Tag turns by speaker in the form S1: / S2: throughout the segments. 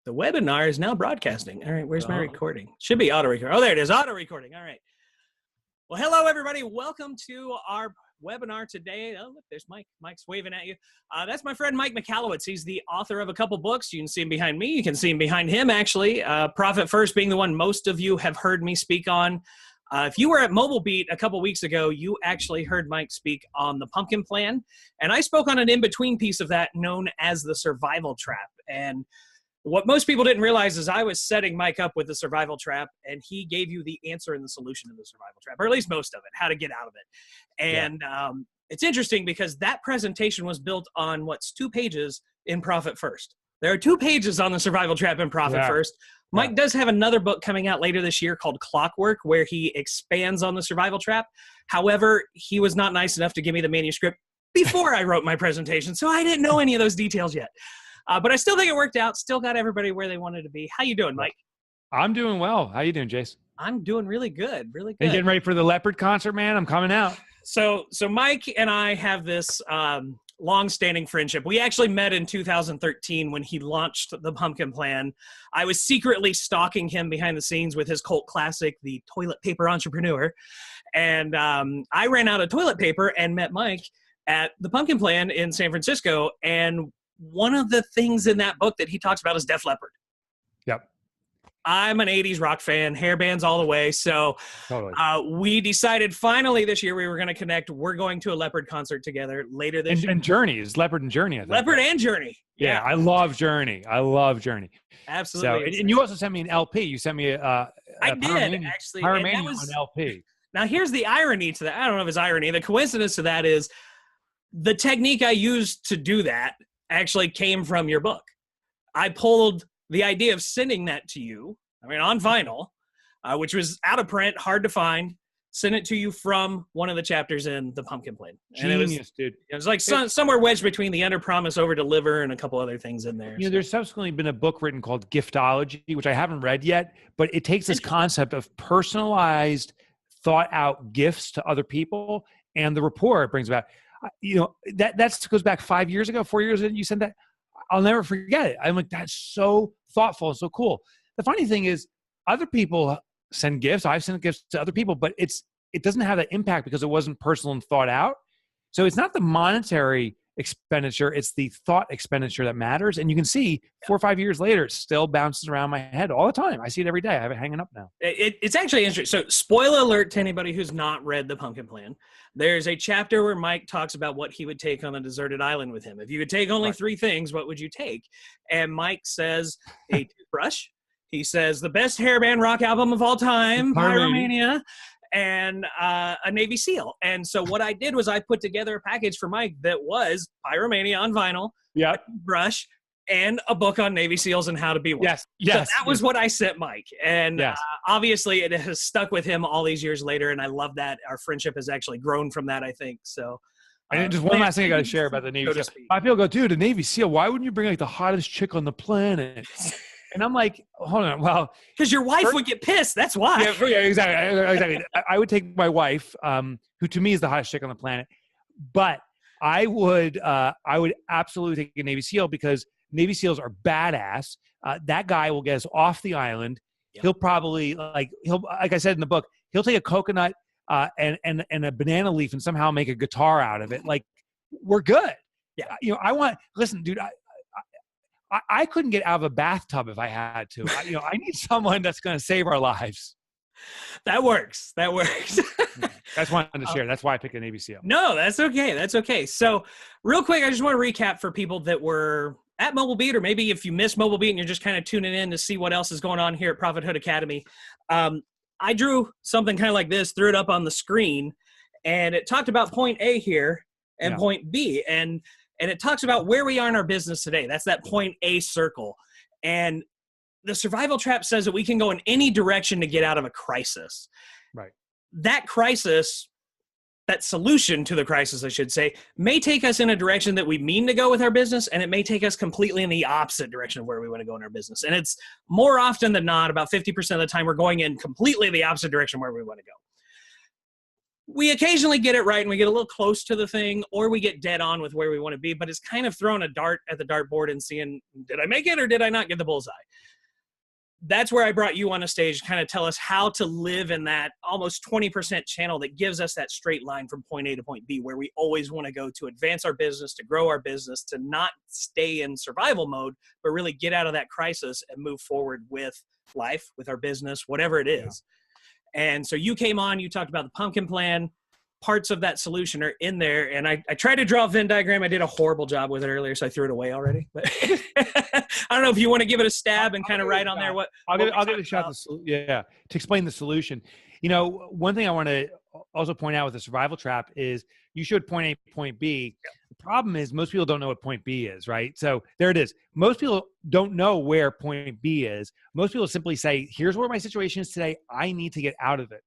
S1: The webinar is now broadcasting. All right, where's my
S2: Oh.
S1: recording? Should be auto recording. Oh, there it is, auto recording. All right. Well, hello, everybody. Welcome to our webinar today. Oh, look, there's Mike. Mike's waving at you. That's my friend Mike Michalowicz. He's the author of a couple books. You can see him behind me. You can see him behind him, actually. Profit First being the one most of you have heard me speak on. If you were at Mobile Beat a couple weeks ago, you actually heard Mike speak on the Pumpkin Plan. And I spoke on an in-between piece of that known as the Survival Trap. And what most people didn't realize is I was setting Mike up with the survival trap, and he gave you the answer and the solution to the survival trap, or at least most of it, how to get out of it. And it's interesting because that presentation was built on what's 2 pages in Profit First. There are 2 pages on the survival trap in Profit First. Mike does have another book coming out later this year called Clockwork, where he expands on the survival trap. However, he was not nice enough to give me the manuscript before I wrote my presentation, so I didn't know any of those details yet. But I still think it worked out. Still got everybody where they wanted to be. How you doing, Mike?
S2: I'm doing well. How you doing, Jace?
S1: I'm doing really good, really good.
S2: Are you getting ready for the Leopard concert, man? I'm coming out.
S1: So Mike and I have this long-standing friendship. We actually met in 2013 when he launched the Pumpkin Plan. I was secretly stalking him behind the scenes with his cult classic, The Toilet Paper Entrepreneur. And I ran out of toilet paper and met Mike at the Pumpkin Plan in San Francisco. And one of the things in that book that he talks about is Def Leppard.
S2: Yep.
S1: I'm an 80s rock fan, hair bands all the way. So
S2: Totally.
S1: We decided finally this year we were going to connect. We're going to a Leopard concert together later this year.
S2: And Journey. Is Leopard and Journey, I think.
S1: Leopard and Journey.
S2: Yeah, I love Journey. I love Journey.
S1: Absolutely.
S2: So, and you also sent me an LP. You sent me
S1: I did, actually.
S2: Pyromania on LP.
S1: Now, here's the irony to that. I don't know if it's irony. The coincidence to that is the technique I used to do that actually came from your book. I pulled the idea of sending that to you, on vinyl, which was out of print, hard to find, sent it to you from one of the chapters in the Pumpkin Plan. And
S2: Genius, dude.
S1: It was like somewhere wedged between the under promise, over deliver, and a couple other things in there.
S2: There's subsequently been a book written called Giftology, which I haven't read yet, but it takes this concept of personalized, thought out gifts to other people and the rapport it brings about. That goes back 5 years ago, 4 years ago, you sent that. I'll never forget it. I'm like, that's so thoughtful and so cool. The funny thing is, other people send gifts. I've sent gifts to other people, but it doesn't have that impact because it wasn't personal and thought out. So it's not the monetary expenditure, it's the thought expenditure that matters. And you can see 4 or 5 years later, it still bounces around my head all the time. I see it every day. I have it hanging up now.
S1: It's actually interesting. So spoiler alert to anybody who's not read the Pumpkin Plan. There's a chapter where Mike talks about what he would take on a deserted island with him. If you could take only 3 things, what would you take? And Mike says a toothbrush. He says the best hairband rock album of all time, Pyromania, and a Navy SEAL. And so what I did was I put together a package for Mike that was Pyromania on vinyl, a brush, and a book on Navy SEALs and how to be one.
S2: Yes.
S1: So that was what I sent Mike. And obviously it has stuck with him all these years later, and I love that. Our friendship has actually grown from that, I think. So.
S2: And just one last thing I got to share about the Navy SEAL. My people go, dude, a Navy SEAL, why wouldn't you bring like the hottest chick on the planet? And I'm like, hold on. Well,
S1: because your wife would get pissed. That's why.
S2: Yeah, exactly. I would take my wife, who to me is the hottest chick on the planet. But I would absolutely take a Navy SEAL because Navy SEAls are badass. That guy will get us off the island. Yep. He'll probably like I said in the book, he'll take a coconut and a banana leaf and somehow make a guitar out of it. Like, we're good. Yeah. Listen, dude. I couldn't get out of a bathtub if I had to. I need someone that's going to save our lives.
S1: That works.
S2: That's why I wanted to share. That's why I picked a Navy SEAL.
S1: No, that's okay. So real quick, I just want to recap for people that were at Mobile Beat, or maybe if you missed Mobile Beat and you're just kind of tuning in to see what else is going on here at Profithood Academy. I drew something kind of like this, threw it up on the screen, and it talked about point A here and point B. And it talks about where we are in our business today. That's that point A circle. And the survival trap says that we can go in any direction to get out of a crisis.
S2: Right.
S1: That crisis, that solution to the crisis, I should say, may take us in a direction that we mean to go with our business, and it may take us completely in the opposite direction of where we want to go in our business. And it's more often than not, about 50% of the time, we're going in completely the opposite direction where we want to go. We occasionally get it right and we get a little close to the thing, or we get dead on with where we want to be, but it's kind of throwing a dart at the dartboard and seeing, did I make it or did I not get the bullseye? that's where I brought you on a stage to kind of tell us how to live in that almost 20% channel that gives us that straight line from point A to point B, where we always want to go to advance our business, to grow our business, to not stay in survival mode, but really get out of that crisis and move forward with life, with our business, whatever it is. Yeah. And so you came on, you talked about the pumpkin plan. Parts of that solution are in there. And I tried to draw a Venn diagram. I did a horrible job with it earlier, so I threw it away already. But I don't know if you want to give it a stab and kind of write on there what
S2: I'll give it a shot. To explain the solution. You know, one thing I want to also point out with the survival trap is you showed point A, point B. Yeah. The problem is most people don't know what point B is, right? So there it is. Most people don't know where point B is. Most people simply say, here's where my situation is today. I need to get out of it.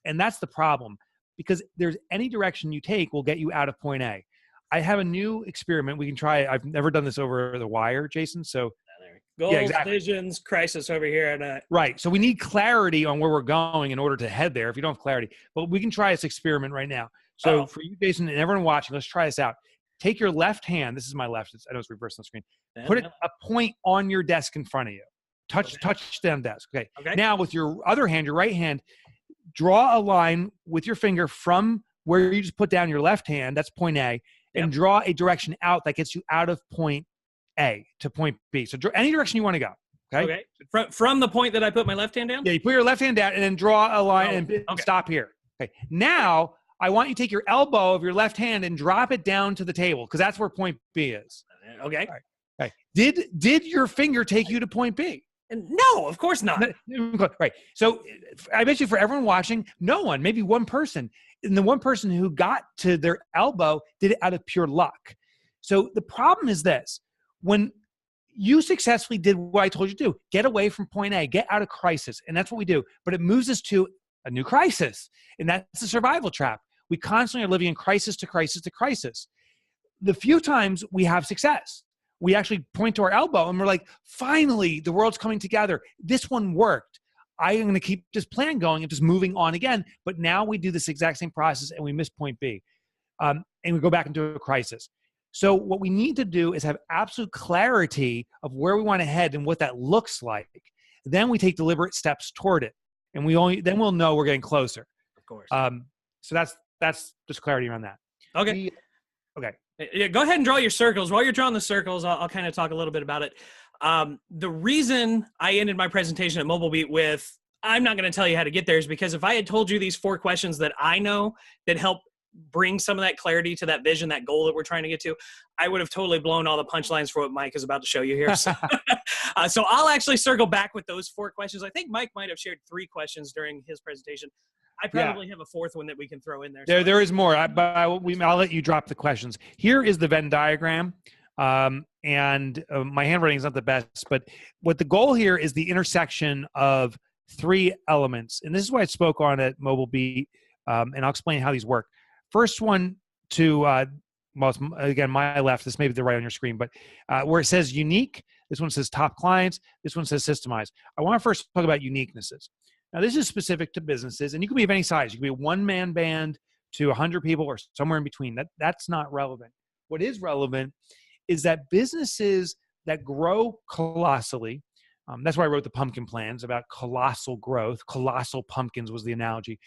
S2: And that's the problem. Because there's any direction you take will get you out of point A. I have a new experiment we can try. I've never done this over the wire, Jason. So
S1: goals, visions, crisis over here. And
S2: right. So we need clarity on where we're going in order to head there if you don't have clarity. But we can try this experiment right now. So for you, Jason, and everyone watching, let's try this out. Take your left hand. This is my left. I know it's reversed on the screen. Put a point on your desk in front of you. Touch the desk. Okay. Now with your other hand, your right hand, draw a line with your finger from where you just put down your left hand, that's point A, and draw a direction out that gets you out of point A to point B. So any direction you want to go. Okay.
S1: From the point that I put my left hand down?
S2: Yeah, you put your left hand down and then draw a line and stop here. Okay. Now, I want you to take your elbow of your left hand and drop it down to the table because that's where point B is.
S1: Okay.
S2: All right. Did your finger take you to point B?
S1: No, of course not.
S2: Right. So I bet you for everyone watching, no one, maybe one person, and the one person who got to their elbow did it out of pure luck. So the problem is this. When you successfully did what I told you to do, get away from point A, get out of crisis. And that's what we do. But it moves us to a new crisis. And that's the survival trap. We constantly are living in crisis to crisis to crisis. The few times we have success, we actually point to our elbow and we're like, finally, the world's coming together. This one worked. I am going to keep this plan going and just moving on again. But now we do this exact same process and we miss point B. And we go back into a crisis. So what we need to do is have absolute clarity of where we want to head and what that looks like. Then we take deliberate steps toward it. And then we'll know we're getting closer.
S1: Of course.
S2: So that's just clarity around that.
S1: Okay.
S2: Okay.
S1: Yeah, go ahead and draw your circles. While you're drawing the circles, I'll kind of talk a little bit about it. The reason I ended my presentation at Mobile Beat with, I'm not going to tell you how to get there, is because if I had told you these 4 questions that I know that help bring some of that clarity to that vision, that goal that we're trying to get to, I would have totally blown all the punchlines for what Mike is about to show you here. So, so I'll actually circle back with those 4 questions. I think Mike might have shared 3 questions during his presentation. I probably have a 4th one that we can throw in there.
S2: There is more, but I'll let you drop the questions. Here is the Venn diagram. And my handwriting is not the best, but what the goal here is the intersection of 3 elements. And this is what I spoke on at Mobile Beat. And I'll explain how these work. First one again, my left, this may be the right on your screen, but where it says unique, this one says top clients, this one says systemize. I want to first talk about uniquenesses. Now, this is specific to businesses, and you can be of any size. You can be a one-man band to 100 people or somewhere in between. That's not relevant. What is relevant is that businesses that grow colossally, that's why I wrote the pumpkin plans about colossal growth. Colossal pumpkins was the analogy.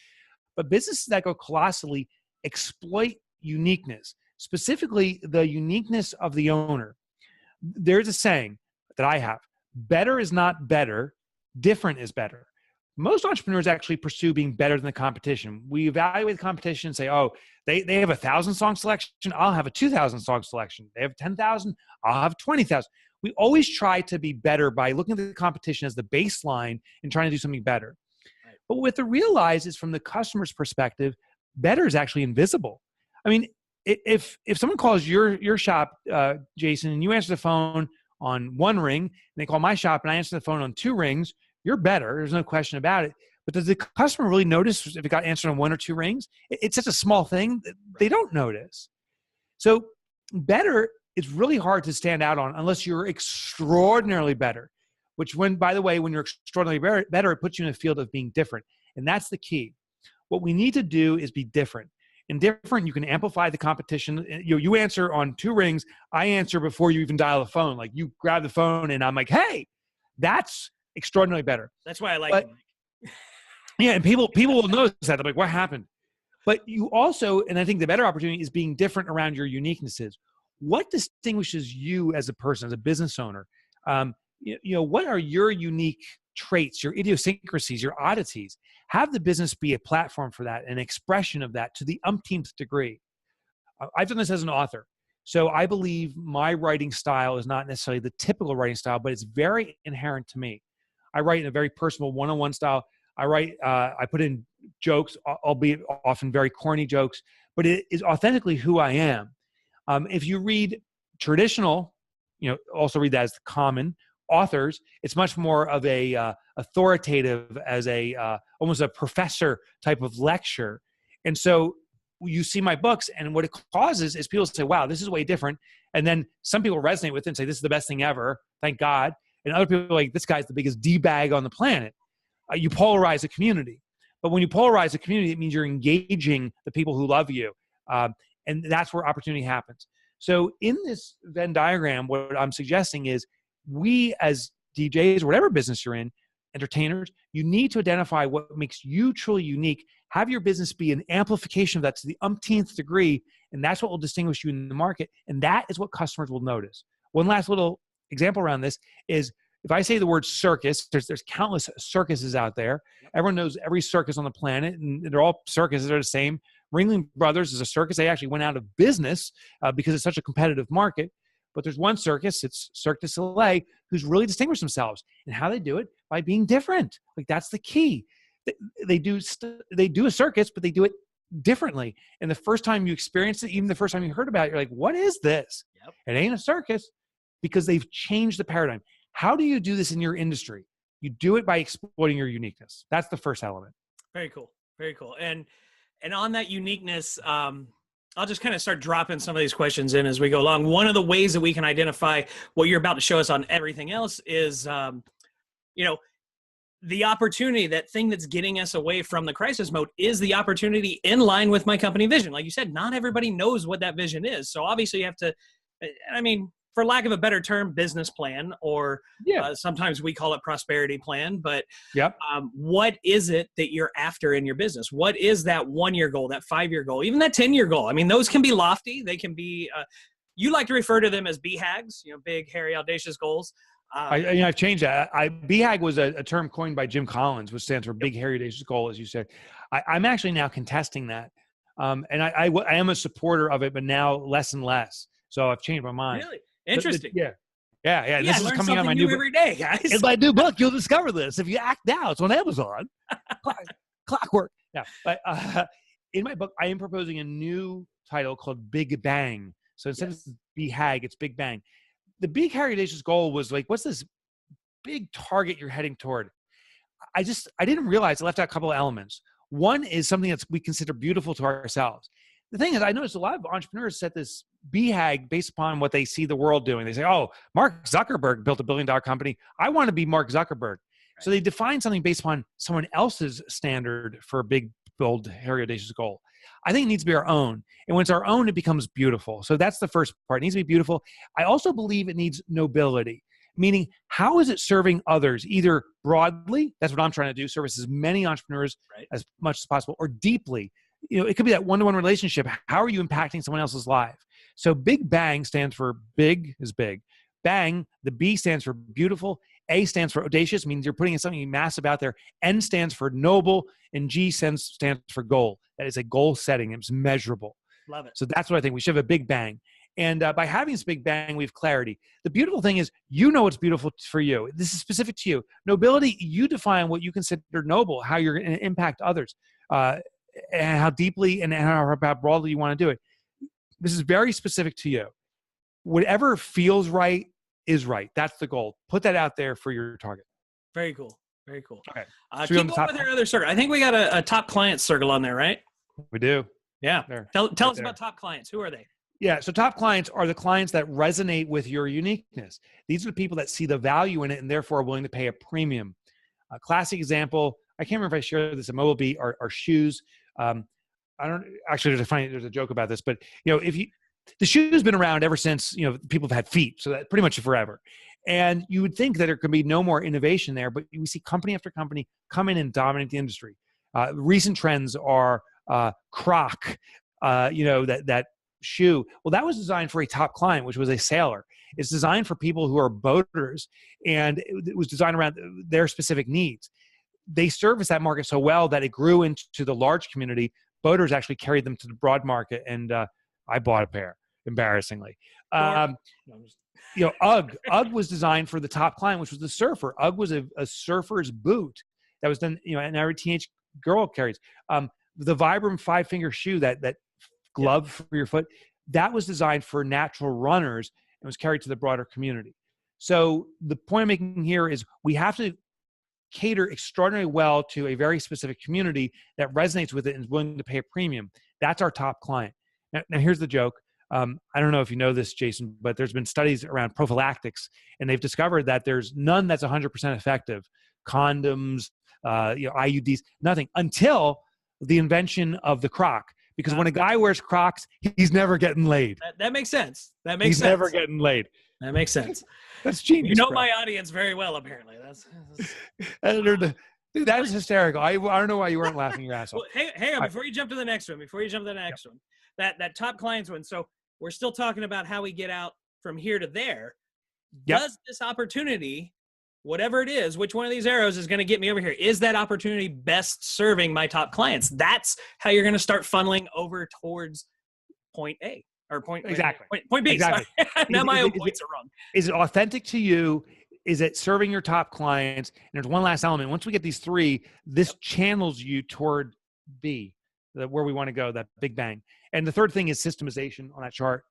S2: But businesses that go colossally exploit uniqueness, specifically the uniqueness of the owner. There's a saying that I have, better is not better, different is better. Most entrepreneurs actually pursue being better than the competition. We evaluate the competition and say, oh, they have a 1,000-song selection. I'll have a 2,000-song selection. They have 10,000. I'll have 20,000. We always try to be better by looking at the competition as the baseline and trying to do something better. Right. But what to realize is from the customer's perspective, better is actually invisible. I mean, if someone calls your shop, Jason, and you answer the phone on 1 ring, and they call my shop and I answer the phone on 2 rings, you're better. There's no question about it. But does the customer really notice if it got answered on 1 or 2 rings? It's such a small thing that they don't notice. So better is really hard to stand out on unless you're extraordinarily better, which by the way, when you're extraordinarily better, it puts you in a field of being different. And that's the key. What we need to do is be different. And different, you can amplify the competition. You answer on 2 rings. I answer before you even dial the phone. Like you grab the phone and I'm like, hey, that's extraordinarily better.
S1: That's why I like
S2: But,
S1: it.
S2: yeah, and people will notice that. They're like, what happened? But you also, and I think the better opportunity is being different around your uniquenesses. What distinguishes you as a person, as a business owner? What are your unique traits, your idiosyncrasies, your oddities? Have the business be a platform for that, an expression of that to the umpteenth degree. I've done this as an author. So I believe my writing style is not necessarily the typical writing style, but it's very inherent to me. I write in a very personal one-on-one style. I put in jokes, albeit often very corny jokes, but it is authentically who I am. If you read traditional, also read that as the common authors, it's much more of a authoritative, as almost a professor type of lecture. And so you see my books, and what it causes is people say, wow, this is way different. And then some people resonate with it and say, this is the best thing ever, thank God. And other people are like, this guy's the biggest D-bag on the planet. You polarize a community. But when you polarize a community, it means you're engaging the people who love you. And that's where opportunity happens. So in this Venn diagram, what I'm suggesting is we as DJs, whatever business you're in, entertainers, you need to identify what makes you truly unique. Have your business be an amplification of that to the umpteenth degree, and that's what will distinguish you in the market, and that is what customers will notice. One last little example around this is, if I say the word circus, there's countless circuses out there. Everyone knows every circus on the planet, and they're all circuses. They're the same. Ringling Brothers is a circus. They actually went out of business because it's such a competitive market. But there's one circus, it's Cirque du Soleil, who's really distinguished themselves. And how they do it? By being different. Like, that's the key. They do a circus, but they do it differently. And the first time you experience it, even the first time you heard about it, you're like, what is this? Yep. It ain't a circus, because they've changed the paradigm. How do you do this in your industry? You do it by exploiting your uniqueness. That's the first element.
S1: Very cool. Very cool. And on that uniqueness, I'll just kind of start dropping some of these questions in as we go along. One of the ways that we can identify what you're about to show us on everything else is, the opportunity, that thing that's getting us away from the crisis mode, is the opportunity in line with my company vision. Like you said, not everybody knows what that vision is. So obviously you have to, for lack of a better term, business plan, or sometimes we call it prosperity plan. But what is it that you're after in your business? What is that 1-year goal, that 5-year goal, even that 10-year goal? I mean, those can be lofty. They can be, you like to refer to them as BHAGs, big, hairy, audacious goals.
S2: I've changed that. BHAG was a term coined by Jim Collins, which stands for Big Hairy Audacious Goal, as you said. I'm actually now contesting that. And I am a supporter of it, but now less and less. So I've changed my mind.
S1: Really? Interesting.
S2: Yeah. This is coming out my new book
S1: every day, guys.
S2: In my new book, you'll discover this if you act now. It's on Amazon. Clockwork. Yeah. But in my book, I am proposing a new title called Big Bang. So instead of BHAG, it's Big Bang. The Big Hairy Audacious Goal was like, what's this big target you're heading toward? I didn't realize I left out a couple of elements. One is something that we consider beautiful to ourselves. The thing is, I noticed a lot of entrepreneurs set this BHAG based upon what they see the world doing. They say, oh, Mark Zuckerberg built a $1 billion company. I want to be Mark Zuckerberg. Right. So they define something based upon someone else's standard for a big, bold, hairy, audacious goal. I think it needs to be our own. And when it's our own, it becomes beautiful. So that's the first part. It needs to be beautiful. I also believe it needs nobility, meaning how is it serving others, either broadly, that's what I'm trying to do, service as many entrepreneurs as much as possible, or deeply. It could be that one-to-one relationship. How are you impacting someone else's life? So Big Bang stands for big is big. Bang, the B stands for beautiful. A stands for audacious, means you're putting something massive out there. N stands for noble, and G stands for goal. That is a goal setting. It's measurable.
S1: Love it.
S2: So that's what I think. We should have a big bang. And by having this big bang, we have clarity. The beautiful thing is, what's beautiful for you. This is specific to you. Nobility, you define what you consider noble, how you're going to impact others, and how deeply and how broadly you want to do it. This is very specific to you. Whatever feels right is right. That's the goal. Put that out there for your target.
S1: Very cool. Very cool.
S2: Okay.
S1: Keep going with our other circle. I think we got a top client circle on there, right?
S2: We do.
S1: Yeah. Tell us about top clients. Who are they?
S2: Yeah. So top clients are the clients that resonate with your uniqueness. These are the people that see the value in it and therefore are willing to pay a premium. A classic example, I can't remember if I shared this at Mobile Beat, are shoes. I don't actually, there's a joke about this, but the shoe's been around ever since, people have had feet. So that pretty much forever. And you would think that there could be no more innovation there, but we see company after company come in and dominate the industry. Recent trends are Croc, that shoe. Well, that was designed for a top client, which was a sailor. It's designed for people who are boaters, and it was designed around their specific needs. They service that market so well that it grew into the large community. Boaters actually carried them to the broad market, and I bought a pair, embarrassingly. UGG was designed for the top client, which was the surfer. UGG was a surfer's boot that was done, and every teenage girl carries. The Vibram 5-finger shoe, that glove for your foot, that was designed for natural runners and was carried to the broader community. So the point I'm making here is we have to cater extraordinarily well to a very specific community that resonates with it and is willing to pay a premium. That's our top client. Now here's the joke. I don't know if you know this, Jason, but there's been studies around prophylactics, and they've discovered that there's none that's 100% effective. Condoms, IUDs, nothing, until the invention of the Croc. Because when a guy wears Crocs, he's never getting laid.
S1: That makes sense.
S2: He's never getting laid.
S1: That makes sense.
S2: That's genius.
S1: You know my audience very well, apparently.
S2: Dude, that is hysterical. I don't know why you weren't laughing your ass off.
S1: Well, hang on, before you jump to the next one, that top clients one. So we're still talking about how we get out from here to there.
S2: Yep.
S1: Does this opportunity, whatever it is, which one of these arrows is going to get me over here? Is that opportunity best serving my top clients? That's how you're going to start funneling over towards point A or point
S2: exactly
S1: point B.
S2: Exactly.
S1: Now my own points are wrong.
S2: Is it authentic to you? Is it serving your top clients? And there's one last element. Once we get these three, this channels you toward B, where we want to go, that big bang. And the third thing is systemization on that chart.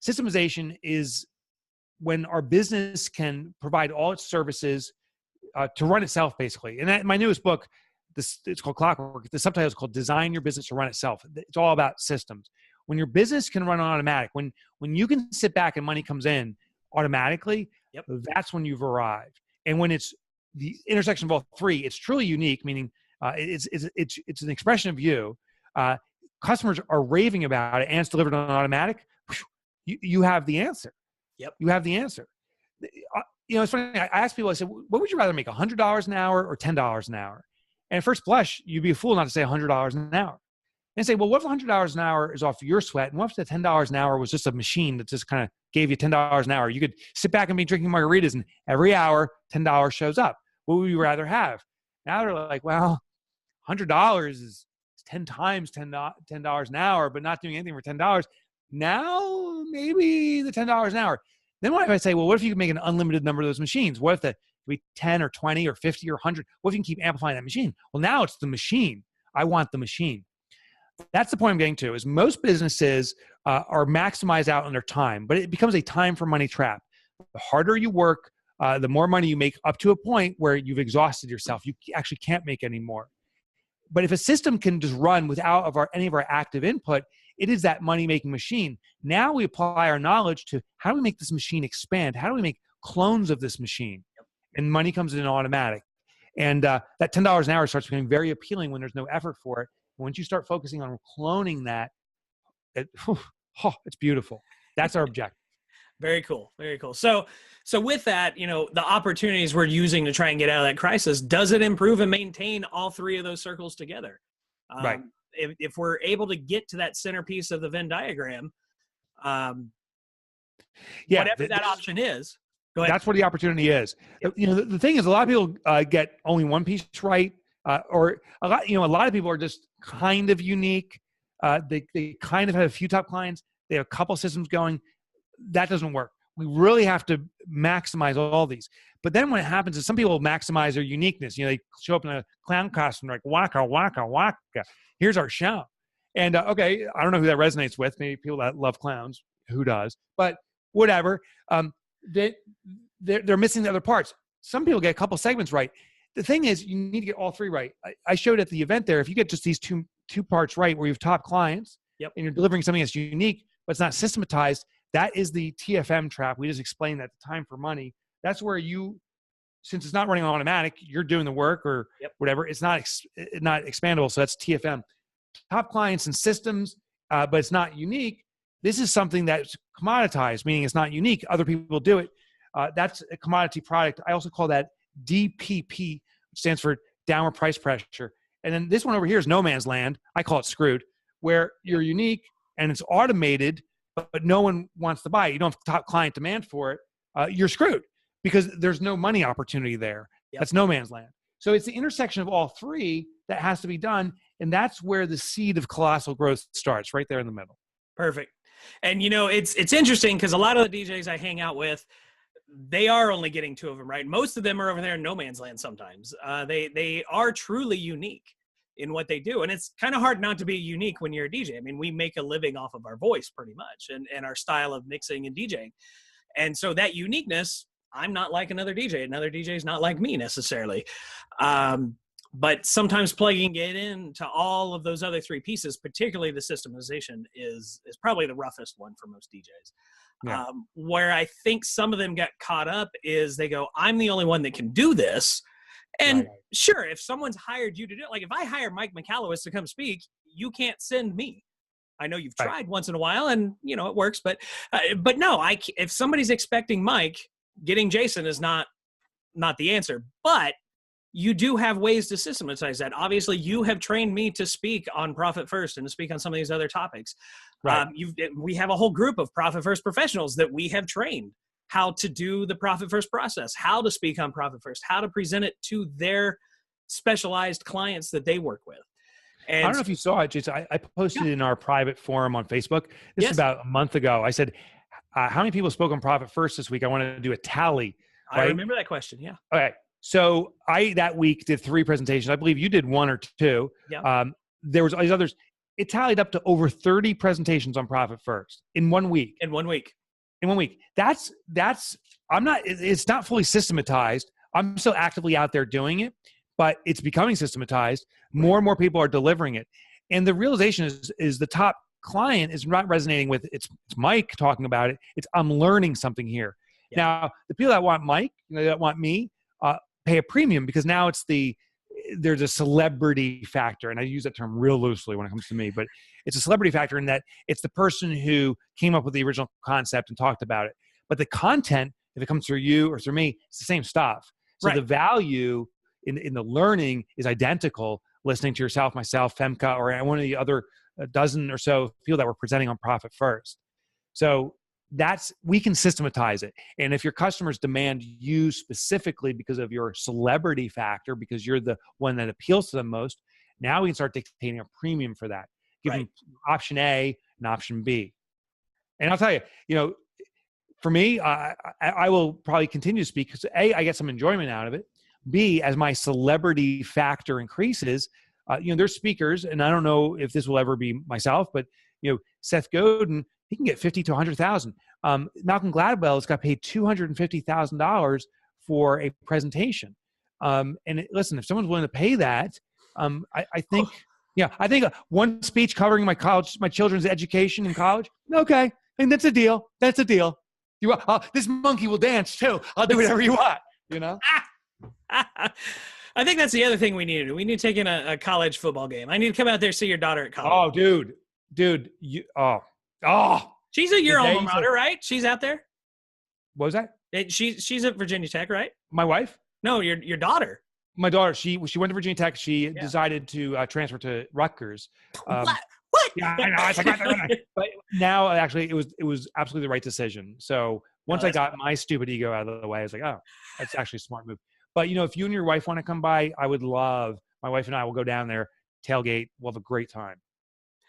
S2: Systemization is when our business can provide all its services to run itself, basically. And my newest book, it's called Clockwork. The subtitle is called Design Your Business to Run Itself. It's all about systems. When your business can run on automatic, when you can sit back and money comes in automatically, that's when you've arrived. And when it's the intersection of all three, it's truly unique, meaning it's an expression of you. Customers are raving about it, and it's delivered on automatic. You have the answer.
S1: Yep.
S2: You have the answer. It's funny. I ask people, I said, what would you rather make, $100 an hour or $10 an hour? And at first blush, you'd be a fool not to say $100 an hour. And say, well, what if $100 an hour is off your sweat? And what if the $10 an hour was just a machine that just kind of gave you $10 an hour? You could sit back and be drinking margaritas, and every hour, $10 shows up. What would you rather have? Now they're like, well, $100 is 10 times $10 an hour, but not doing anything for $10. Now, maybe the $10 an hour. Then what if I say, well, what if you could make an unlimited number of those machines? What if it be 10 or 20 or 50 or 100? What if you can keep amplifying that machine? Well, now it's the machine. I want the machine. That's the point I'm getting to, is most businesses are maximized out on their time, but it becomes a time for money trap. The harder you work, the more money you make, up to a point where you've exhausted yourself. You actually can't make any more. But if a system can just run without any of our active input, it is that money-making machine. Now we apply our knowledge to how do we make this machine expand? How do we make clones of this machine? And money comes in automatic. And that $10 an hour starts becoming very appealing when there's no effort for it. Once you start focusing on cloning that, it's beautiful. That's our objective.
S1: Very cool. Very cool. So with that, the opportunities we're using to try and get out of that crisis, does it improve and maintain all three of those circles together?
S2: Right.
S1: If we're able to get to that centerpiece of the Venn diagram, whatever that option is, go ahead.
S2: That's what the opportunity is. The thing is, a lot of people get only one piece right, or a lot of people are just kind of unique. They kind of have a few top clients. They have a couple systems going. That doesn't work. We really have to maximize all these. But then what happens is some people maximize their uniqueness. They show up in a clown costume, like waka, waka, waka. Here's our show. And okay, I don't know who that resonates with. Maybe people that love clowns. Who does? But whatever. They're missing the other parts. Some people get a couple segments right. The thing is, you need to get all three right. I showed at the event there, if you get just these two parts right, where you have top clients, and you're delivering something that's unique, but it's not systematized, that is the TFM trap. We just explained that, the time for money. That's where since it's not running on automatic, you're doing the work or whatever. It's not expandable. So that's TFM. Top clients and systems, but it's not unique. This is something that's commoditized, meaning it's not unique. Other people do it. That's a commodity product. I also call that DPP, which stands for downward price pressure. And then this one over here is no man's land. I call it screwed, where you're unique and it's automated, but no one wants to buy it. You don't have top client demand for it. You're screwed because there's no money opportunity there. Yep. That's no man's land. So it's the intersection of all three that has to be done. And that's where the seed of colossal growth starts, right there in the middle.
S1: Perfect. And, it's interesting because a lot of the DJs I hang out with, they are only getting two of them, right? Most of them are over there in no man's land sometimes. They are truly unique in what they do. And it's kind of hard not to be unique when you're a DJ. I mean, we make a living off of our voice pretty much and our style of mixing and DJing. And so that uniqueness, I'm not like another DJ. Another DJ is not like me necessarily. But sometimes plugging it into all of those other three pieces, particularly the systemization, is probably the roughest one for most DJs. Yeah. Where I think some of them get caught up is they go, I'm the only one that can do this. And right. Sure, if someone's hired you to do it, like if I hire Mike Michalowicz to come speak, you can't send me. I know you've tried once in a while and, it works, but no, if somebody's expecting Mike, getting Jason is not the answer. But you do have ways to systematize that. Obviously, you have trained me to speak on Profit First and to speak on some of these other topics. Right. We have a whole group of Profit First professionals that we have trained how to do the Profit First process, how to speak on Profit First, how to present it to their specialized clients that they work with. And
S2: I don't know if you saw it, Jason. I posted in our private forum on Facebook. This was about a month ago. I said, how many people spoke on Profit First this week? I wanted to do a tally.
S1: Right? I remember that question, yeah.
S2: Okay. So I, that week, did 3 presentations. I believe you did 1 or 2.
S1: Yeah.
S2: There was all these others. It tallied up to over 30 presentations on Profit First in 1 week.
S1: In 1 week.
S2: In 1 week. It's not fully systematized. I'm still actively out there doing it, but it's becoming systematized. More and more people are delivering it. And the realization is the top client is not resonating with it's Mike talking about it. It's I'm learning something here. Yeah. Now, the people that want Mike, that want me, pay a premium because now there's a celebrity factor. And I use that term real loosely when it comes to me, but it's a celebrity factor in that it's the person who came up with the original concept and talked about it. But the content, if it comes through you or through me, it's the same stuff. So the value in the learning is identical listening to yourself, myself, Femke, or one of the other dozen or so people that were presenting on Profit First. So we can systematize it. And if your customers demand you specifically because of your celebrity factor, because you're the one that appeals to them most, now we can start dictating a premium for that. Give them option A and option B. And I'll tell you, for me, I will probably continue to speak because A, I get some enjoyment out of it. B, as my celebrity factor increases, there's speakers, and I don't know if this will ever be myself, but Seth Godin, he can get $50,000 to $100,000. Malcolm Gladwell has got paid $250,000 for a presentation. Listen, if someone's willing to pay that, I think, I think one speech covering my children's education in college. Okay, I think that's a deal. That's a deal. This monkey will dance too. I'll do whatever you want.
S1: I think that's the other thing we need to do. We need to take in a college football game. I need to come out there and see your daughter at college.
S2: Oh, dude,
S1: she's at your alma mater, right? She's out there.
S2: What was that?
S1: She's at Virginia Tech, right?
S2: My wife?
S1: No, your daughter.
S2: My daughter. She went to Virginia Tech. She decided to transfer to Rutgers.
S1: What?
S2: Yeah, I know. It's like, but now, actually, it was absolutely the right decision. So once I got my stupid ego out of the way, I was like, oh, that's actually a smart move. But if you and your wife want to come by, I would love. My wife and I will go down there, tailgate. We'll have a great time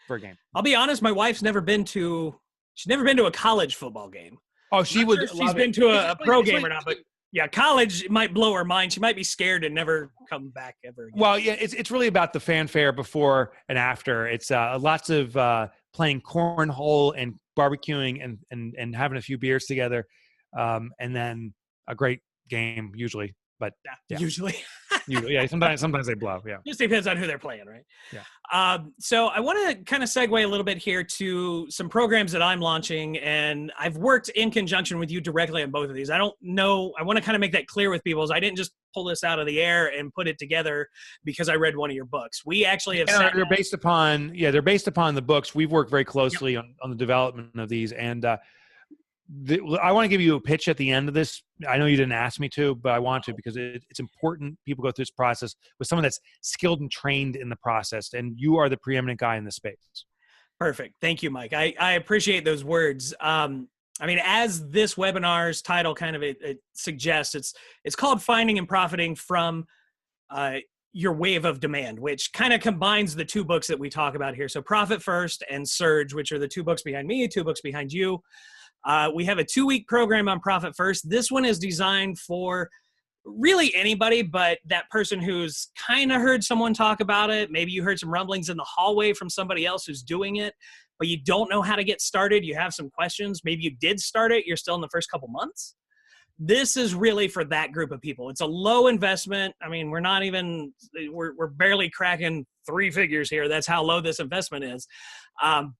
S2: for a game.
S1: I'll be honest. My wife's never been to a college football game.
S2: Oh, she would.
S1: Sure she's been to a pro game or not, but yeah, college might blow her mind. She might be scared and never come back ever again.
S2: Well, yeah, it's really about the fanfare before and after. It's lots of playing cornhole and barbecuing and having a few beers together, and then a great game usually. But
S1: usually,
S2: yeah, sometimes they blow. Yeah,
S1: just depends on who they're playing, right?
S2: Yeah.
S1: So I want to kind of segue a little bit here to some programs that I'm launching, and I've worked in conjunction with you directly on both of these. I don't know. I want to kind of make that clear with people. I didn't just pull this out of the air and put it together because I read one of your books. We actually have.
S2: They're based upon the books. We've worked very closely on the development of these, and I want to give you a pitch at the end of this. I know you didn't ask me to, but I want to because it's important people go through this process with someone that's skilled and trained in the process, and you are the preeminent guy in the space.
S1: Perfect. Thank you, Mike. I appreciate those words. I mean, as this webinar's title kind of it suggests, it's called Finding and Profiting from Your Wave of Demand, which kind of combines the two books that we talk about here. So Profit First and Surge, which are the two books behind me, two books behind you. We have a 2-week program on Profit First. This one is designed for really anybody, but that person who's kind of heard someone talk about it. Maybe you heard some rumblings in the hallway from somebody else who's doing it, but you don't know how to get started. You have some questions. Maybe you did start it. You're still in the first couple months. This is really for that group of people. It's a low investment. I mean, we're barely cracking 3 figures here. That's how low this investment is.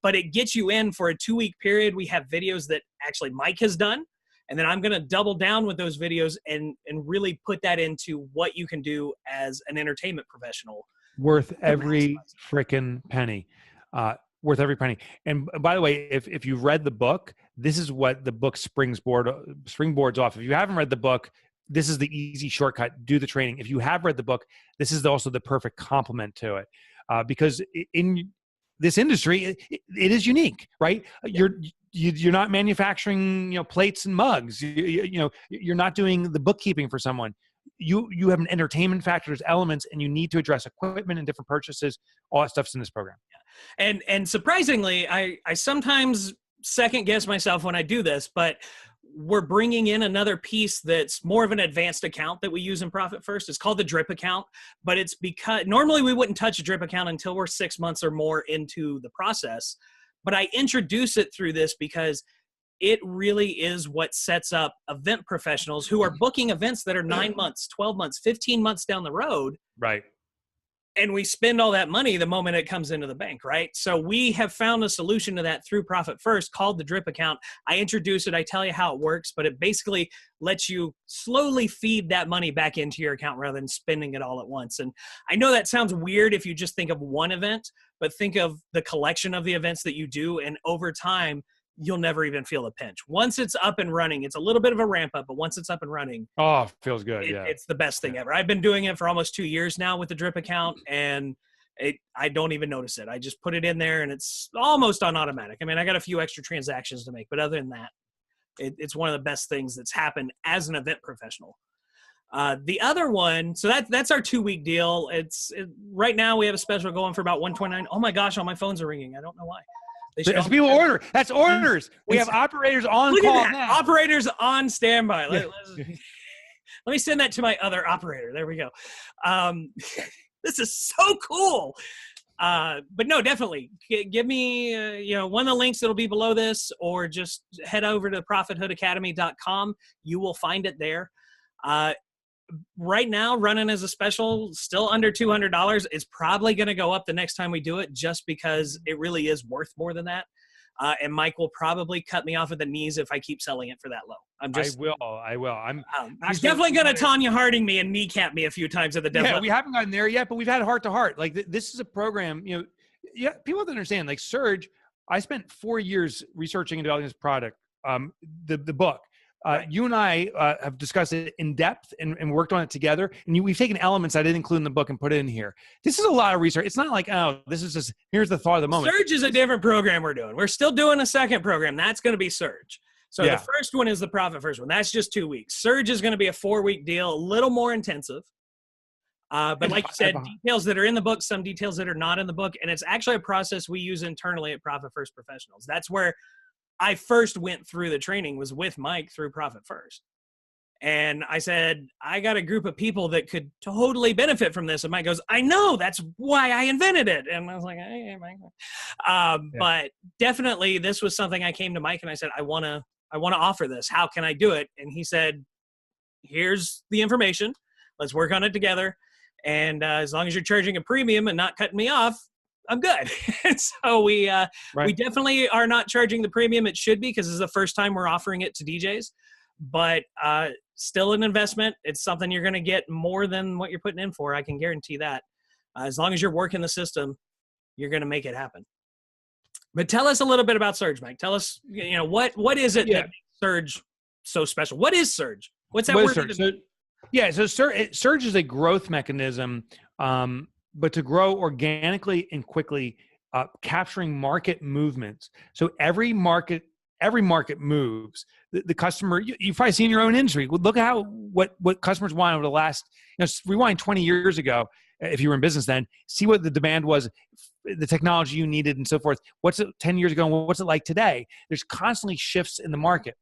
S1: But it gets you in for a 2-week period. We have videos that actually Mike has done. And then I'm going to double down with those videos and really put that into what you can do as an entertainment professional.
S2: Worth every freaking penny. Worth every penny. And by the way, if you've read the book, this is what the book springboards off. If you haven't read the book, this is the easy shortcut. Do the training. If you have read the book, this is also the perfect complement to it. Because in this industry, it is unique, right? You're not manufacturing, plates and mugs. You're not doing the bookkeeping for someone. You have an entertainment factor, there's elements, and you need to address equipment and different purchases. All that stuff's in this program.
S1: Yeah. And surprisingly, I sometimes second guess myself when I do this, but we're bringing in another piece that's more of an advanced account that we use in Profit First. It's called the drip account, but it's because normally we wouldn't touch a drip account until we're 6 months or more into the process. But I introduce it through this because it really is what sets up event professionals who are booking events that are 9 months, 12 months, 15 months down the road.
S2: Right.
S1: And we spend all that money the moment it comes into the bank, right? So we have found a solution to that through Profit First called the drip account. I introduce it. I tell you how it works, but it basically lets you slowly feed that money back into your account rather than spending it all at once. And I know that sounds weird if you just think of one event, but think of the collection of the events that you do. And over time, you'll never even feel the pinch. Once it's up and running, it's a little bit of a ramp up, but once it's up and running,
S2: feels good.
S1: It's the best thing ever. I've been doing it for almost 2 years now with the drip account, and I don't even notice it. I just put it in there and it's almost on automatic. I mean, I got a few extra transactions to make, but other than that, it's one of the best things that's happened as an event professional. The other one, so that's our 2-week deal. Right now we have a special going for about $129. Oh my gosh, all my phones are ringing. I don't know why.
S2: As people order. That's orders. We have operators on call now.
S1: Operators on standby. Let me send that to my other operator. There we go. This is so cool. But no, definitely give me, one of the links that'll be below this, or just head over to profithoodacademy.com. You will find it there. Right now, running as a special, still under $200. It's probably going to go up the next time we do it, just because it really is worth more than that. And Mike will probably cut me off at the knees if I keep selling it for that low.
S2: I will. I'm
S1: definitely going to Tanya Harding me and kneecap me a few times at the devil.
S2: Yeah, we haven't gotten there yet, but we've had heart to heart. Like this is a program, people have to understand, like Surge, I spent 4 years researching and developing this product, the book. Right. You and I have discussed it in depth and worked on it together. And we've taken elements I didn't include in the book and put it in here. This is a lot of research. It's not like, this is just, here's the thought of the moment.
S1: Surge is a different program we're doing. We're still doing a second program. That's going to be Surge. So the first one is the Profit First one. That's just 2 weeks. Surge is going to be a 4-week deal, a little more intensive. But like you said, details that are in the book, some details that are not in the book. And it's actually a process we use internally at Profit First Professionals. That's where I first went through the training, was with Mike through Profit First. And I said, I got a group of people that could totally benefit from this. And Mike goes, I know, that's why I invented it. And I was like, hey, Mike. But definitely this was something I came to Mike and I said, I want to offer this. How can I do it? And he said, here's the information. Let's work on it together. And as long as you're charging a premium and not cutting me off, I'm good. So we definitely are not charging the premium it should be, because this is the first time we're offering it to DJs, but still an investment. It's something you're going to get more than what you're putting in for. I can guarantee that. As long as you're working the system, you're going to make it happen. But tell us a little bit about Surge, Mike. Tell us, what is it that makes surge so special? What is surge? What's that
S2: What
S1: word?
S2: is surge? So, yeah, so surge is a growth mechanism, but to grow organically and quickly, capturing market movements. So every market moves. The customer, you've probably seen your own industry. Look at what customers want over the last, rewind 20 years ago, if you were in business then, see what the demand was, the technology you needed and so forth. What's it 10 years ago and what's it like today? There's constantly shifts in the market.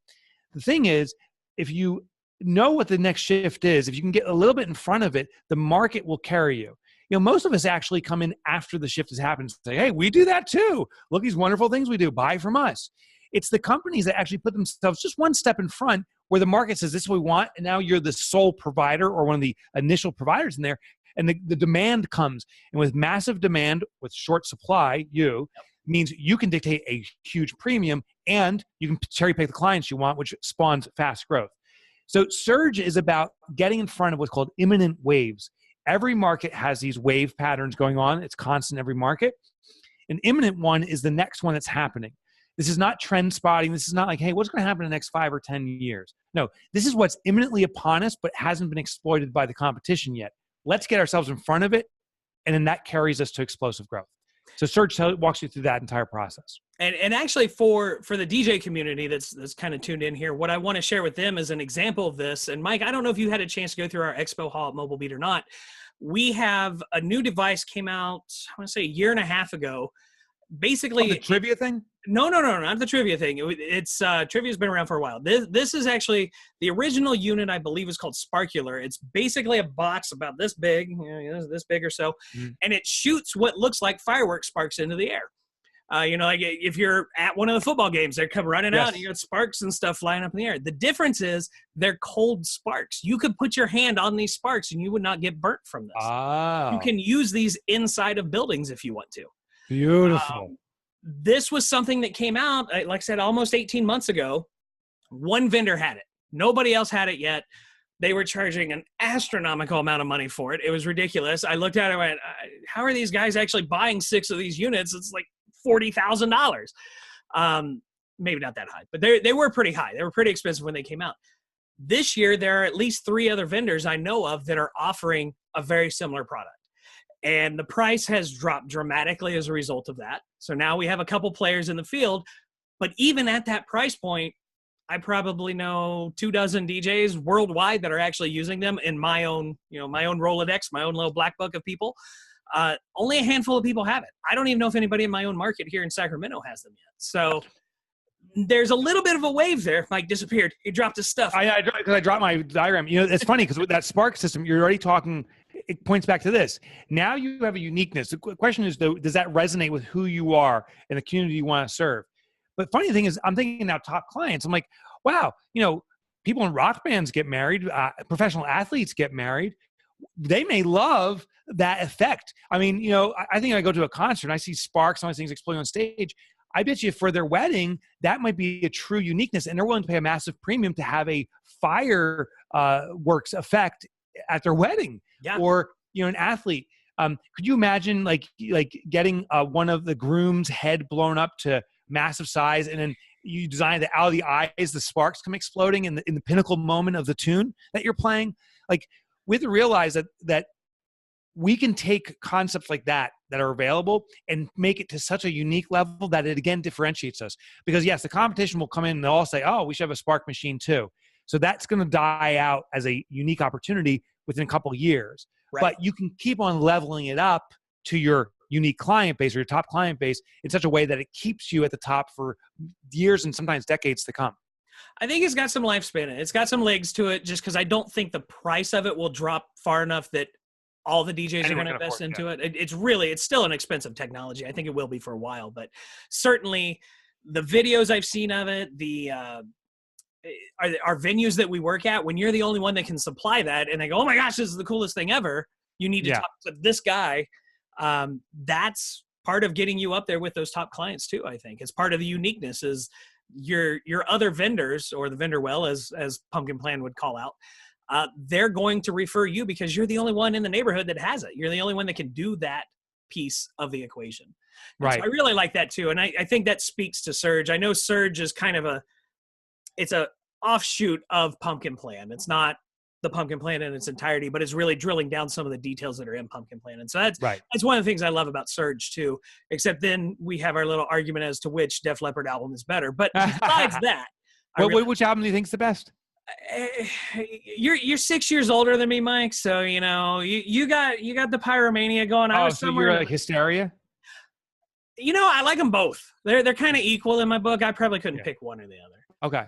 S2: The thing is, if you know what the next shift is, if you can get a little bit in front of it, the market will carry you. Most of us actually come in after the shift has happened and say, hey, we do that too. Look, these wonderful things we do. Buy from us. It's the companies that actually put themselves just one step in front where the market says, this is what we want. And now you're the sole provider or one of the initial providers in there. And the demand comes. And with massive demand, with short supply, means you can dictate a huge premium and you can cherry pick the clients you want, which spawns fast growth. So surge is about getting in front of what's called imminent waves. Every market has these wave patterns going on. It's constant every market. An imminent one is the next one that's happening. This is not trend spotting. This is not like, hey, what's going to happen in the next 5 or 10 years? No, this is what's imminently upon us, but hasn't been exploited by the competition yet. Let's get ourselves in front of it, and then that carries us to explosive growth. So Surge walks you through that entire process.
S1: And actually for the DJ community that's kind of tuned in here, what I want to share with them is an example of this. And Mike, I don't know if you had a chance to go through our Expo Hall at Mobile Beat or not. We have a new device came out, I want to say 1.5 years ago. Basically,
S2: the trivia thing?
S1: No, not the trivia thing. It's trivia's been around for a while. This is actually the original unit, I believe, is called Sparkular. It's basically a box about this big, this big or so, and it shoots what looks like fireworks sparks into the air. Like if you're at one of the football games, they come running out and you got sparks and stuff flying up in the air. The difference is they're cold sparks. You could put your hand on these sparks and you would not get burnt from this.
S2: Oh.
S1: You can use these inside of buildings if you want to.
S2: Beautiful.
S1: This was something that came out, like I said, almost 18 months ago. One vendor had it. Nobody else had it yet. They were charging an astronomical amount of money for it. It was ridiculous. I looked at it and went, how are these guys actually buying 6 of these units? It's like $40,000. Maybe not that high, but they were pretty high. They were pretty expensive when they came out. This year, there are at least 3 other vendors I know of that are offering a very similar product. And the price has dropped dramatically as a result of that. So now we have a couple players in the field. But even at that price point, I probably know 24 DJs worldwide that are actually using them in my own Rolodex, my own little black book of people. Only a handful of people have it. I don't even know if anybody in my own market here in Sacramento has them yet. So there's a little bit of a wave there. Mike disappeared. He dropped his stuff.
S2: I dropped my diagram. It's funny because with that Spark system, you're already talking. It points back to this. Now you have a uniqueness. The question is, though, does that resonate with who you are and the community you want to serve? But funny thing is, I'm thinking now top clients. I'm like, wow, people in rock bands get married. Professional athletes get married. They may love that effect. I mean, I think I go to a concert and I see sparks and all these things exploding on stage. I bet you for their wedding, that might be a true uniqueness. And they're willing to pay a massive premium to have a fireworks effect at their wedding.
S1: Yeah.
S2: Or, an athlete. Could you imagine like getting one of the groom's head blown up to massive size, and then you design that out of the eyes, the sparks come exploding in the pinnacle moment of the tune that you're playing? Like, we have to realize that we can take concepts like that are available and make it to such a unique level that it again differentiates us. Because yes, the competition will come in and they'll all say, oh, we should have a spark machine too. So that's going to die out as a unique opportunity within a couple of years. Right. But you can keep on leveling it up to your unique client base or your top client base in such a way that it keeps you at the top for years and sometimes decades to come.
S1: I think it's got some lifespan in it. It's got some legs to it, just because I don't think the price of it will drop far enough that all the DJs are going to invest into it. It's still an expensive technology. I think it will be for a while, but certainly the videos I've seen of it, our venues that we work at, when you're the only one that can supply that and they go, oh my gosh, this is the coolest thing ever, you need to talk to this guy. That's part of getting you up there with those top clients too. I think it's part of the uniqueness is your other vendors, or the vendor well, as Pumpkin Plan would call out, they're going to refer you because you're the only one in the neighborhood that has it. You're the only one that can do that piece of the equation. Right. So I really like that too. And I think that speaks to Surge. I know Surge is kind of it's a offshoot of Pumpkin Plan. It's not the Pumpkin Plan in its entirety, but it's really drilling down some of the details that are in Pumpkin Plan. And so that's one of the things I love about Surge too, except then we have our little argument as to which Def Leppard album is better. But besides that,
S2: which album do you think is the best?
S1: You're 6 years older than me, Mike. So, you got the Pyromania going. I was
S2: so
S1: somewhere
S2: you're like Hysteria?
S1: I like them both. They're kind of equal in my book. I probably couldn't pick one or the other.
S2: Okay.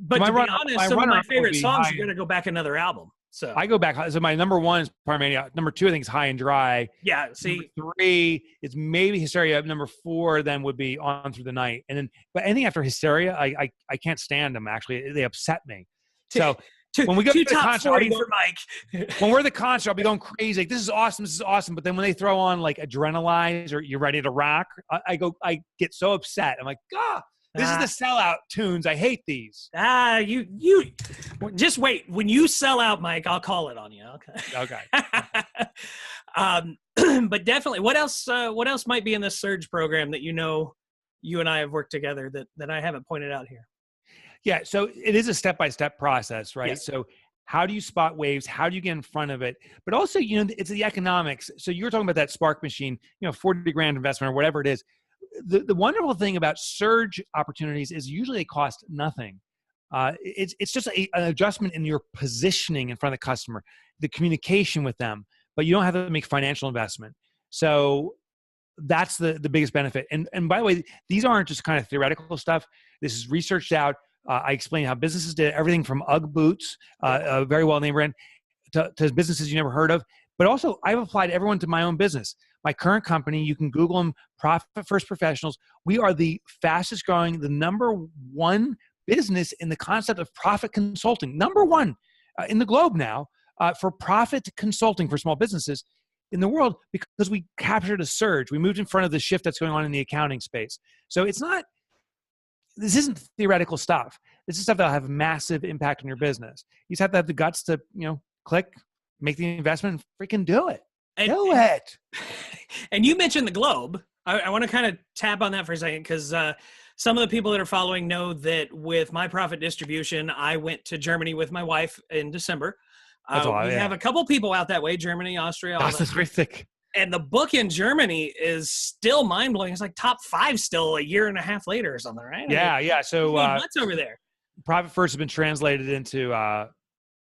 S1: But to be honest, some of my favorite songs are going to go back another album. So
S2: I go back. So my number one is Pyromania. Number two, I think, is High and Dry.
S1: Yeah. See,
S2: number three is maybe Hysteria. Number four then would be On Through the Night. And then, but anything after Hysteria, I can't stand them. Actually, they upset me. So when we go to the concert,
S1: for Mike.
S2: When we're at the concert, I'll be going crazy. Like, this is awesome. This is awesome. But then when they throw on like Adrenalize or You're Ready to Rock, I get so upset. I'm like, this is the sellout tunes. I hate these.
S1: You just wait. When you sell out, Mike, I'll call it on you.
S2: Okay.
S1: But definitely, what else might be in this Surge program that you and I have worked together that I haven't pointed out here?
S2: Yeah, so it is a step-by-step process, right?
S1: Yes.
S2: So how do you spot waves? How do you get in front of it? But also, it's the economics. So you were talking about that Spark machine, $40,000 investment or whatever it is. The wonderful thing about Surge opportunities is usually they cost nothing. It's just an adjustment in your positioning in front of the customer, the communication with them, but you don't have to make financial investment. So that's the biggest benefit. And by the way, these aren't just kind of theoretical stuff. This is researched out. I explain how businesses did everything from UGG boots, a very well-named brand, to businesses you never heard of. But also, I've applied everyone to my own business. My current company, you can Google them, Profit First Professionals. We are the fastest growing, the number one business in the concept of profit consulting. Number one in the globe now for profit consulting for small businesses in the world, because we captured a surge. We moved in front of the shift that's going on in the accounting space. So this isn't theoretical stuff. This is stuff that'll have massive impact on your business. You just have to have the guts to, click, make the investment, and freaking do it. Do it.
S1: And you mentioned the globe. I want to kind of tap on that for a second, because some of the people that are following know that with my profit distribution, I went to Germany with my wife in December. We have a couple people out that way, Germany, Austria.
S2: That's terrific.
S1: And the book in Germany is still mind-blowing. It's like top 5 still a year and a half later or something, right?
S2: Yeah. So
S1: what's over there?
S2: Profit First has been translated into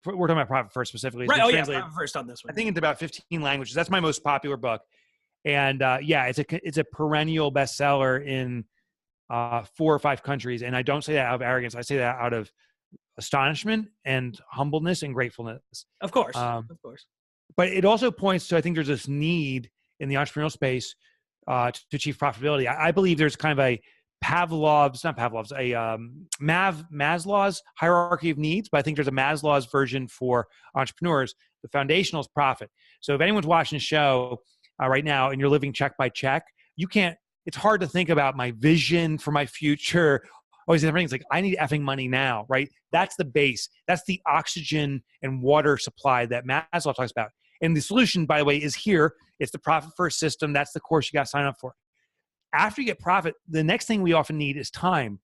S2: we're talking about Profit First specifically.
S1: Right. Profit First on this one.
S2: I think into about 15 languages. That's my most popular book. And it's a perennial bestseller in 4 or 5 countries. And I don't say that out of arrogance. I say that out of astonishment and humbleness and gratefulness.
S1: Of course.
S2: But it also points to, I think there's this need in the entrepreneurial space to achieve profitability. I believe there's kind of a Maslow's hierarchy of needs, but I think there's a Maslow's version for entrepreneurs. The foundational is profit. So if anyone's watching the show right now and you're living check by check, it's hard to think about my vision for my future. Always the things like, I need effing money now, right? That's the base. That's the oxygen and water supply that Maslow talks about. And the solution, by the way, is here. It's the Profit First system. That's the course you got to sign up for. After you get profit, the next thing we often need is time.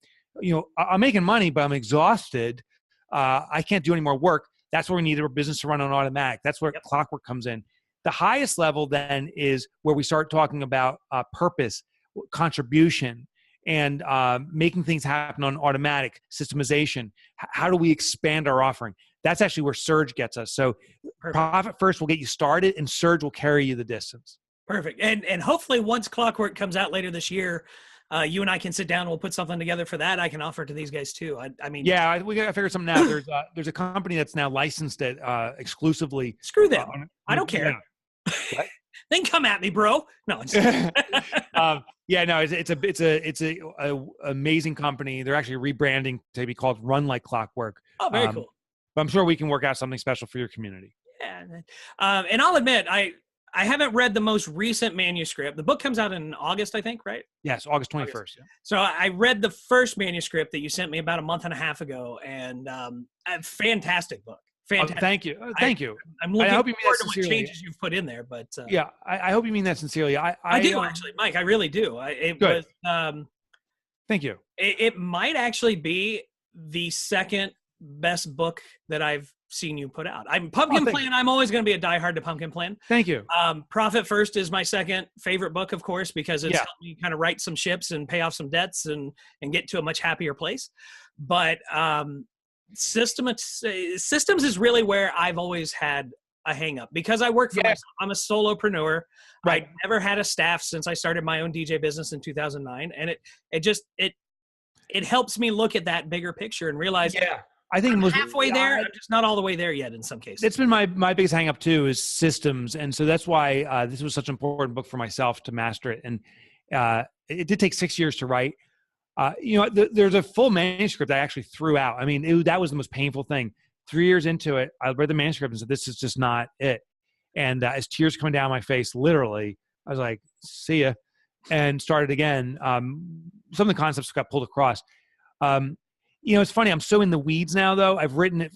S2: I'm making money, but I'm exhausted. I can't do any more work. That's where we need our business to run on automatic. That's where clockwork comes in. The highest level then is where we start talking about purpose, contribution, and making things happen on automatic, systemization. How do we expand our offering? That's actually where Surge gets us. So Profit First will get you started, and Surge will carry you the distance.
S1: Perfect. And hopefully once Clockwork comes out later this year, you and I can sit down and we'll put something together for that. I can offer to these guys too. We got to
S2: figure something out. There's a company that's now licensed it exclusively.
S1: Screw them. I don't care.
S2: What?
S1: Then come at me, bro. No. It's
S2: a amazing company. They're actually rebranding to be called Run Like Clockwork.
S1: Oh, very cool.
S2: But I'm sure we can work out something special for your community.
S1: Yeah. And I'll admit, I haven't read the most recent manuscript. The book comes out in August, I think, right?
S2: Yes, August 21st. Yeah.
S1: So I read the first manuscript that you sent me about a month and a half ago, and a fantastic book. Fantastic.
S2: Oh, thank you. Thank you.
S1: I'm looking forward to what changes you've put in there. But
S2: I hope you mean that sincerely. I
S1: do actually, Mike. I really do.
S2: Good. Thank you.
S1: It might actually be the second best book that I've seen you put out. Pumpkin Plan. I'm always going to be a diehard to Pumpkin Plan.
S2: Thank you.
S1: Profit First is my second favorite book, of course, because it's helped me kind of right some ships and pay off some debts and get to a much happier place. But systems is really where I've always had a hang up because I work for myself. I'm a solopreneur.
S2: Right.
S1: I never had a staff since I started my own DJ business in 2009. And it helps me look at that bigger picture and realize
S2: I think
S1: I'm halfway there. I'm just not all the way there yet in some cases.
S2: It's been my biggest hang up too is systems. And so that's why this was such an important book for myself to master it. And it did take 6 years to write. There's a full manuscript I actually threw out. I mean, that was the most painful thing. 3 years into it, I read the manuscript and said, this is just not it. And as tears coming down my face, literally, I was like, see ya, and started again. Some of the concepts got pulled across. It's funny. I'm so in the weeds now, though. I've written it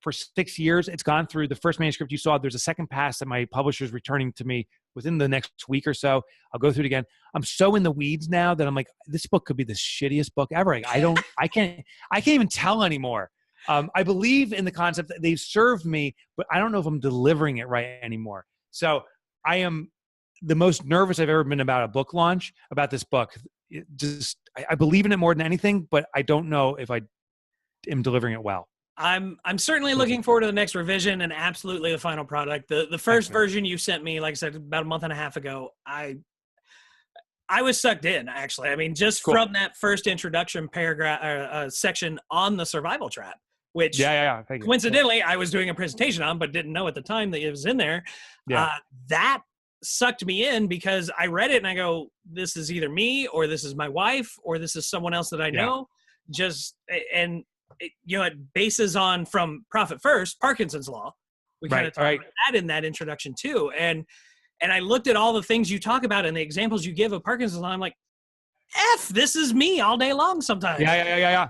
S2: for 6 years. It's gone through the first manuscript you saw. There's a second pass that my publisher's returning to me within the next week or so. I'll go through it again. I'm so in the weeds now that I'm like, this book could be the shittiest book ever. Like, I can't even tell anymore. I believe in the concept that they've served me, but I don't know if I'm delivering it right anymore. So I am the most nervous I've ever been about a book launch, about this book. I believe in it more than anything, but I don't know if I am delivering it well.
S1: I'm certainly looking forward to the next revision and absolutely the final product. The first version you sent me, like I said, about a month and a half ago, I was sucked in, actually. I mean, just from that first introduction paragraph section on the survival trap, which coincidentally I was doing a presentation on, but didn't know at the time that it was in there. That sucked me in because I read it and I go, this is either me or this is my wife or this is someone else that I know. It bases on from Profit First, Parkinson's Law. We kind of talked about that in that introduction too. And I looked at all the things you talk about and the examples you give of Parkinson's Law. I'm like, this is me all day long sometimes.
S2: Yeah.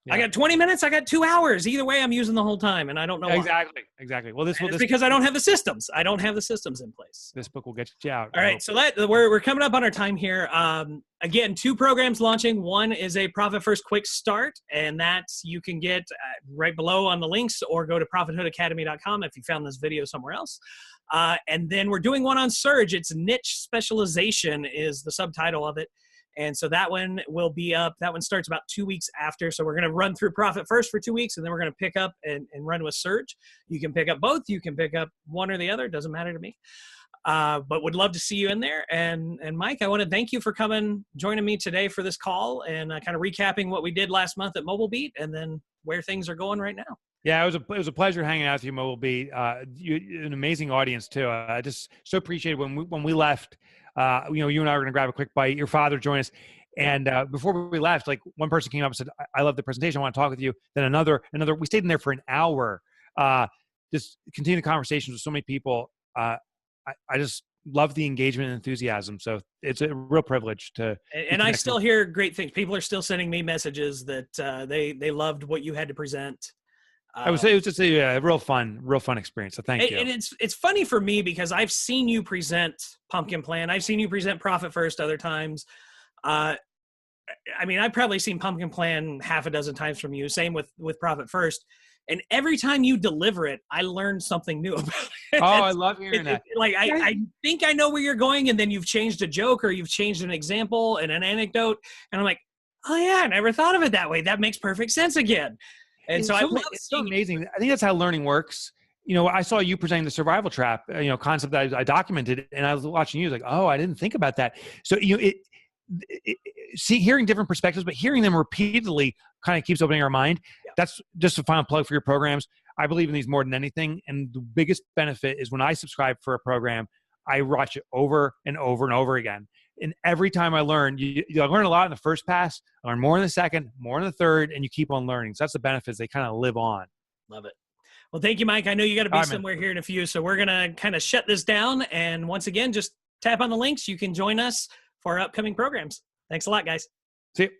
S1: I got 20 minutes. I got 2 hours. Either way, I'm using the whole time, and I don't know why.
S2: Exactly. Well, this
S1: because I don't have the systems. I don't have the systems in place.
S2: This book will get you out.
S1: All right, so we're coming up on our time here. Again, 2 programs launching. One is a Profit First Quick Start, and that you can get right below on the links, or go to ProfithoodAcademy.com if you found this video somewhere else. And then we're doing one on Surge. It's Niche Specialization is the subtitle of it. And so that one will be up. That one starts about 2 weeks after. So we're going to run through Profit First for 2 weeks, and then we're going to pick up and run with Surge. You can pick up both. You can pick up one or the other. Doesn't matter to me. But would love to see you in there. And Mike, I want to thank you for joining me today for this call and kind of recapping what we did last month at Mobile Beat and then where things are going right now.
S2: Yeah, it was a pleasure hanging out with you, Mobile Beat. An amazing audience too. I just so appreciated when we left. You and I were going to grab a quick bite. Your father joined us, and before we left, like one person came up and said, "I love the presentation. I want to talk with you." Then another. We stayed in there for an hour. Just continued conversations with so many people. I just love the engagement and enthusiasm. So it's a real privilege to.
S1: And I still hear great things. People are still sending me messages that they loved what you had to present.
S2: I would say it was just a real fun experience. So thank you.
S1: And it's funny for me because I've seen you present Pumpkin Plan. I've seen you present Profit First other times. I've probably seen Pumpkin Plan half a dozen times from you. Same with Profit First. And every time you deliver it, I learn something new about it.
S2: Oh, I love hearing that.
S1: I think I know where you're going, and then you've changed a joke or you've changed an example and an anecdote. And I'm like, oh yeah, I never thought of it that way. That makes perfect sense again. And so
S2: it's so amazing. I think that's how learning works. I saw you presenting the survival trap, concept that I documented, and I was watching you like, oh, I didn't think about that. So, hearing different perspectives, but hearing them repeatedly kind of keeps opening our mind. Yeah. That's just a final plug for your programs. I believe in these more than anything. And the biggest benefit is when I subscribe for a program, I watch it over and over and over again. And every time I learn, you learn a lot in the first pass, I learn more in the second, more in the third, and you keep on learning. So that's the benefits. They kind of live on.
S1: Love it. Well, thank you, Mike. I know you got to be somewhere here in a few, so we're going to kind of shut this down. And once again, just tap on the links. You can join us for our upcoming programs. Thanks a lot, guys.
S2: See you.